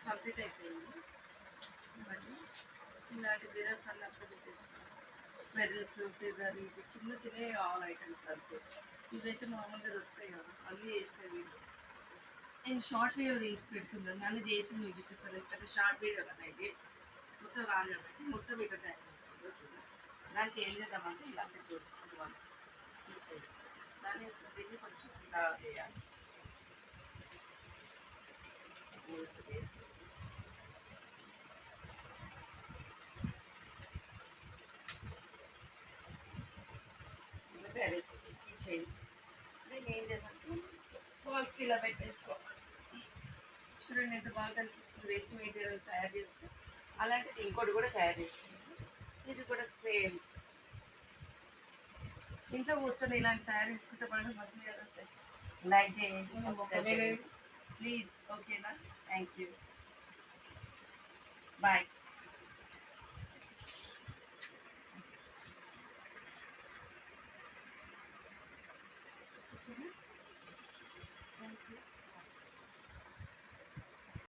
Complete అయిపోయింది. మళ్ళీ ఇలాంటి మిరర్స్ అన్నీ అక్కడ పెట్టేసుకున్నాను. స్పెరల్స్, సీజర్, ఇవి చిన్న చిన్న ఆల్ ఐటమ్స్ అంతే. ఇవైతే మామూలుగా దొరుకుతాయి కదా, అన్నీ చేసిన వీడియో. నేను షార్ట్ వీడియో తీసి పెడుతున్నాను, అన్నీ చేసి మీకు చూపిస్తాను. ఎందుకంటే షార్ట్ వీడియో కదా ఇది, మొత్తం రాదు కాబట్టి మొత్తం ఇక తయారు ఓకేనా. దానికి ఏం చేద్దామంటే ఇలాంటి చూసుకోవాలి ఈ చేయాలి. దీన్ని కొంచెం ఇలా వేయాలి. వేసేసి ఇలా తయారైపోతుంది ఈ చైన్. దీన్ని ఏం చేయాలంటే బాల్స్కి ఇలా పెట్టేసుకోవాలి. చూడండి ఎంత బాగా కనిపిస్తుంది. వేస్ట్ మెటీరియల్ తయారు చేస్తే అలాంటిది ఇంకోటి కూడా తయారు చేస్తుంది. ఇది కూడా సేమ్. ఇంట్లో కూర్చొని ఇలాంటి తయారు చేసుకుంటే మనం మంచిగా లైక్ చేయండి ప్లీజ్. ఓకేనా, థ్యాంక్ యూ, బాయ్.